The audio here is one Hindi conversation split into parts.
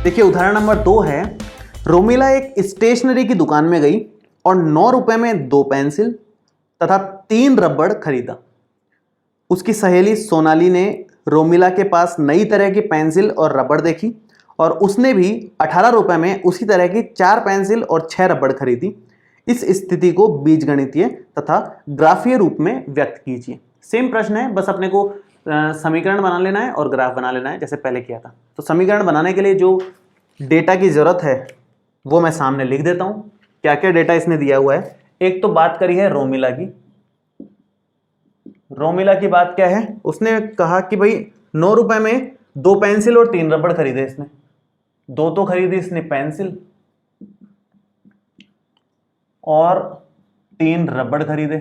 देखिए उदाहरण नंबर 2 है, रोमिला एक स्टेशनरी की दुकान में गई और 9 रुपए में 2 पेंसिल तथा 3 रबड़ खरीदा। उसकी सहेली सोनाली ने रोमिला के पास नई तरह की पेंसिल और रबड़ देखी और उसने भी 18 रुपए में उसी तरह की 4 पेंसिल और 6 रबड़ खरीदी। इस स्थिति को बीजगणितीय तथा ग्राफीय रूप में व्यक्त कीजिए। सेम प्रश्न है, बस अपने को समीकरण बना लेना है और ग्राफ बना लेना है जैसे पहले किया था। तो समीकरण बनाने के लिए जो डेटा की जरूरत है वो मैं सामने लिख देता हूं। क्या क्या डेटा इसने दिया हुआ है। एक तो बात करी है रोमिला की। रोमिला की बात क्या है, उसने कहा कि भाई 9 रुपए में 2 पेंसिल और 3 रबड़ खरीदे इसने। 2 तो खरीदी इसने पेंसिल और 3 रबड़ खरीदे।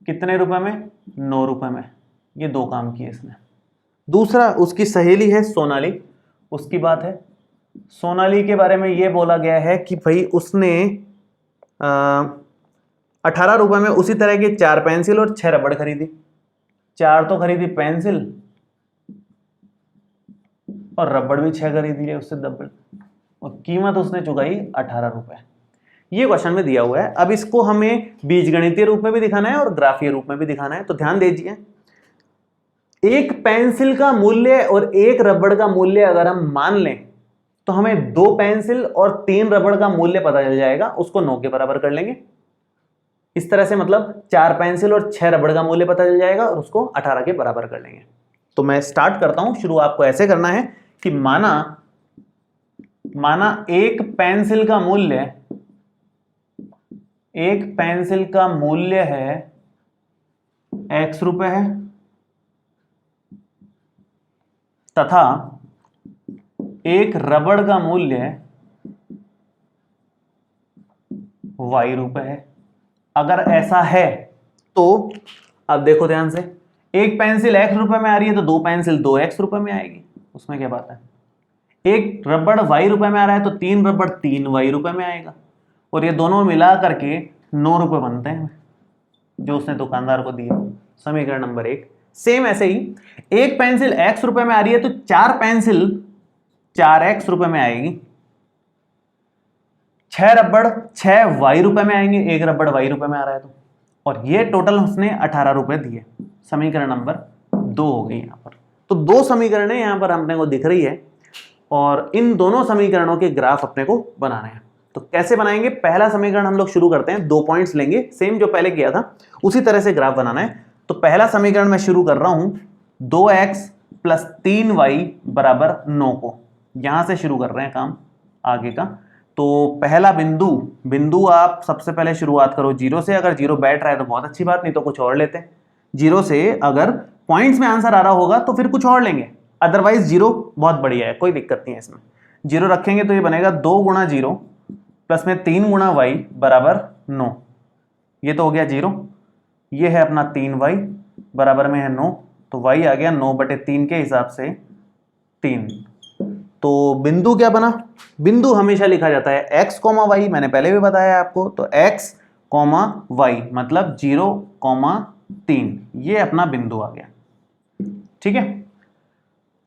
कितने रुपए में? 9 रुपए में। ये 2 काम किए इसने। दूसरा उसकी सहेली है सोनाली, उसकी बात है। सोनाली के बारे में ये बोला गया है कि भाई उसने 18 रुपए में उसी तरह की 4 पेंसिल और 6 रबड़ खरीदी। 4 तो खरीदी पेंसिल और रबड़ भी 6 खरीदी है उससे डबल, और कीमत उसने चुकाई 18 रुपए। ये क्वेश्चन में दिया हुआ है। अब इसको हमें बीजगणितीय रूप में भी दिखाना है और ग्राफीय रूप में भी दिखाना है। तो ध्यान दीजिए, एक पेंसिल का मूल्य और एक रबड़ का मूल्य अगर हम मान लें तो हमें 2 पेंसिल और 3 रबड़ का मूल्य पता चल जाएगा, उसको 9 के बराबर कर लेंगे। इस तरह से मतलब 4 पेंसिल और 6 रबड़ का मूल्य पता चल जाएगा और उसको 18 के बराबर कर लेंगे। तो मैं स्टार्ट करता हूं। शुरू आपको ऐसे करना है कि माना एक पेंसिल का मूल्य है x रुपए है तथा एक रबड़ का मूल्य y रुपए है। अगर ऐसा है तो अब देखो ध्यान से, एक पेंसिल x रुपए में आ रही है तो 2 पेंसिल 2x रुपए में आएगी, उसमें क्या बात है। एक रबड़ y रुपए में आ रहा है तो 3 रबड़ 3y रुपए में आएगा, और ये दोनों मिला करके 9 रुपए बनते हैं जो उसने दुकानदार को दिए। समीकरण नंबर 1। सेम ऐसे ही एक पेंसिल x रुपए में आ रही है तो 4 पेंसिल 4x रुपए में आएगी। 6 रबड़ 6y रुपए में आएंगे, एक रबड़ y रुपए में आ रहा है तो, और ये टोटल उसने 18 रुपए दिए। समीकरण नंबर 2 हो गई यहां पर। तो 2 समीकरणें यहां पर अपने को दिख रही है और इन दोनों समीकरणों के ग्राफ अपने को बनाने हैं। तो कैसे बनाएंगे? पहला समीकरण हम लोग शुरू करते हैं, 2 पॉइंट्स लेंगे, सेम जो पहले किया था उसी तरह से ग्राफ बनाना है। तो पहला समीकरण मैं शुरू कर रहा हूं 2x + 3y = 9 को, यहां से शुरू कर रहे हैं काम आगे का। तो पहला बिंदु आप सबसे पहले शुरुआत करो 0 से। अगर 0 बैठ रहा है तो बहुत अच्छी बात, नहीं तो कुछ और लेते हैं। 0 से अगर पॉइंट्स में आंसर आ रहा होगा तो फिर कुछ और लेंगे, अदरवाइज 0 बहुत बढ़िया है, कोई दिक्कत नहीं है इसमें। 0 रखेंगे तो ये बनेगा 2 × 0 प्लस में 3 × y = 9। ये तो हो गया 0। ये है अपना 3y बराबर में है 9, तो y आ गया 9/3 के हिसाब से 3। तो बिंदु क्या बना? बिंदु हमेशा लिखा जाता है x, y, मैंने पहले भी बताया आपको। तो x, y मतलब 0, 3, ये अपना बिंदु आ गया। ठीक है,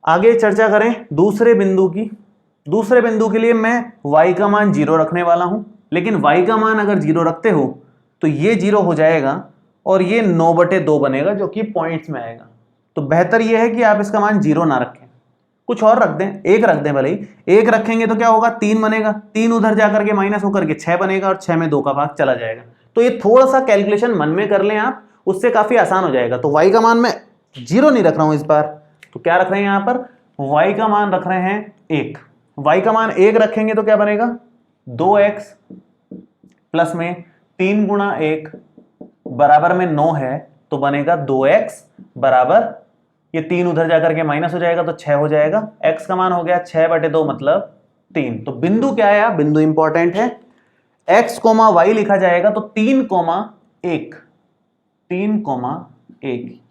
आगे चर्चा करें दूसरे बिंदु की। दूसरे बिंदु के लिए मैं y का मान 0 रखने वाला हूं, लेकिन y का मान अगर 0 रखते हो तो ये 0 हो जाएगा और ये 9/2 बनेगा जो कि पॉइंट्स में आएगा। तो बेहतर यह है कि आप इसका मान 0 ना रखें, कुछ और रख दें, 1 रख दें भले ही। 1 रखेंगे तो क्या होगा, 3 बनेगा, 3 उधर जाकर के माइनस होकर के 6 बनेगा और 6 में 2 का भाग चला जाएगा। तो ये थोड़ा सा कैलकुलेशन मन में कर लें आप, उससे काफी आसान हो जाएगा। तो y का मान मैं 0 नहीं रख रहा हूं इस बार, तो क्या रख रहे हैं यहां पर, y का मान रख रहे हैं 1। y का मान 1 रखेंगे तो क्या बनेगा, 2x प्लस में 3 × 1 बराबर में 9 है, तो बनेगा 2x बराबर, ये 3 उधर जाकर के माइनस हो जाएगा तो 6 हो जाएगा। x का मान हो गया 6/2 मतलब 3। तो बिंदु क्या है, बिंदु इंपॉर्टेंट है, x, y लिखा जाएगा तो 3, 1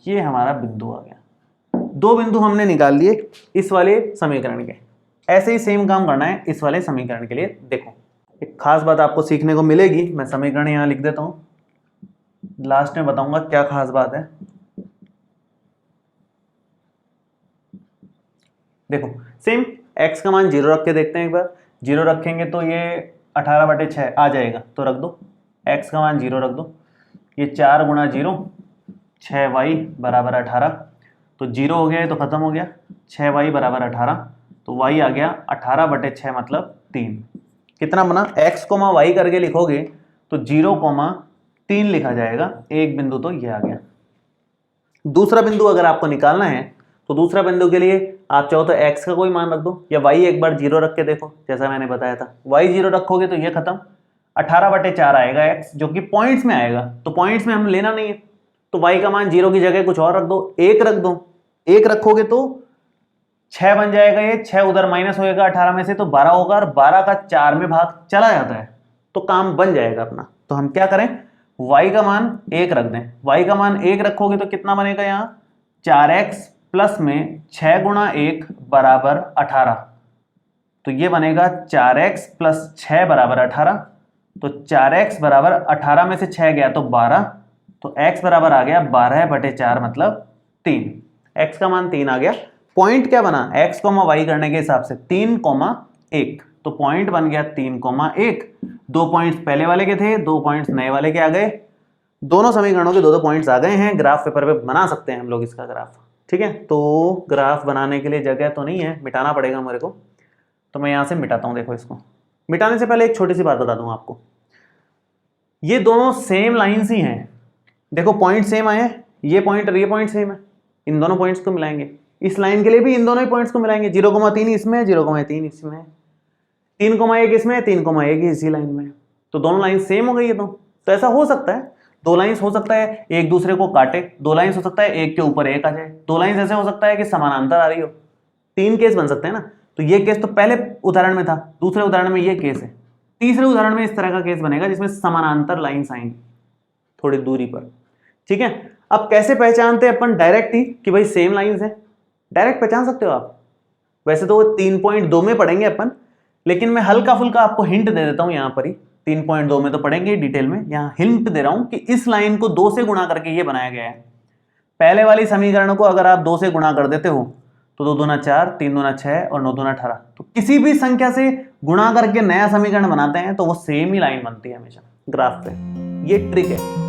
ये हमारा बिंदु आ गया। 2 बिंदु हमने निकाल लिए इस वाले समीकरण के। ऐसे ही सेम काम करना है इस वाले समीकरण के लिए। देखो एक खास बात आपको सीखने को मिलेगी, मैं समीकरण यहां लिख देता हूं, लास्ट में बताऊंगा क्या खास बात है। देखो सेम x का मान 0 रख के देखते हैं एक बार। 0 रखेंगे तो ये 18/6 आ जाएगा, तो रख दो, x का मान 0 रख दो। ये 4 × 0 6y बराबर 18, तो 0 हो गया है तो ख़त्म हो गया। 6y बराबर 18, तो y आ गया 18/6 मतलब 3। कितना बना, x, y करके लिखोगे तो 0,3 लिखा जाएगा। एक बिंदु तो ये आ गया। दूसरा बिंदु अगर आपको निकालना है तो दूसरा बिंदु के लिए आप चाहो तो x का कोई मान रख दो या y एक बार 0 रख के देखो, जैसा मैंने बताया था। y 0 रखोगे तो ये खत्म, 18/4 आएगा x, जो कि पॉइंट्स में आएगा, तो पॉइंट्स में हम लेना नहीं है, तो y का मान 0 की जगह कुछ और रख दो, 1 रख दो। 1 रखोगे तो 6 बन जाएगा, ये 6 उधर माइनस होएगा 18 में से तो 12 होगा, और 12 का 4 में भाग चला जाता है तो काम बन जाएगा अपना। तो हम क्या करें, y का मान 1 रख दें। y का मान 1 रखोगे तो कितना बनेगा, यहाँ 4x प्लस में 6 × 1 बराबर 18, तो ये बनेगा 4x प्लस 6 बराबर 18, तो 4x बराबर 18 में से 6 गया तो 12, तो x बराबर आ गया 12/4 मतलब 3। x का मान 3 आ गया। पॉइंट क्या बना, x, y करने के हिसाब से 3,1, तो पॉइंट बन गया 3,1। 2 पॉइंट्स पहले वाले के थे, 2 पॉइंट्स नए वाले के आ गए। दोनों समीकरणों के 2-2 पॉइंट्स आ गए हैं। ग्राफ पेपर पे बना सकते हैं हम लोग इसका ग्राफ, ठीक है। तो ग्राफ बनाने के लिए जगह तो नहीं है, मिटाना पड़ेगा मेरे को, तो मैं यहाँ से मिटाता हूँ। देखो, इसको मिटाने से पहले एक छोटी सी बात बता दूँ आपको, ये दोनों सेम लाइन्स ही हैं। देखो पॉइंट सेम आए हैं, ये पॉइंट और ये पॉइंट सेम है, इन दोनों पॉइंट्स को मिलाएंगे। इस लाइन के लिए भी इन दोनों ही पॉइंट्स को मिलाएंगे, 0,3 इसमें है, 0,3 इसमें है, 3,1 इसमें है, 3,1 इसी लाइन में है, तो दोनों लाइन सेम हो गई है। तो ऐसा हो सकता है, 2 लाइन्स हो सकता है एक दूसरे को काटे, 2 लाइन्स हो सकता है एक के ऊपर एक आ जाए, 2 लाइन्स ऐसे हो सकता है कि समानांतर आ रही हो। 3 केस बन सकते हैं ना। तो ये केस तो पहले उदाहरण में था, दूसरे उदाहरण में ये केस है, तीसरे उदाहरण में इस तरह का केस बनेगा जिसमें समानांतर लाइन्स आएंगी थोड़ी दूरी पर, ठीक है। अब कैसे पहचानते हैं अपन डायरेक्ट ही कि भाई सेम लाइन्स है, डायरेक्ट पहचान सकते हो आप। वैसे तो 3.2 में पढ़ेंगे अपन, लेकिन मैं हल्का फुल्का आपको हिंट दे देता हूं यहाँ पर ही। 3.2 में तो पढ़ेंगे डिटेल में, यहाँ हिंट दे रहा हूं कि इस लाइन को 2 से गुणा करके ये बनाया गया है। पहले वाली समीकरण को अगर आप 2 से गुणा कर देते हो तो 2 दूना 4, 3 दूना 6 और 9 दूना 18, तो किसी भी संख्या से गुणा करके नया समीकरण बनाते हैं तो वो सेम ही लाइन बनती है हमेशा ग्राफ पे। ये ट्रिक है।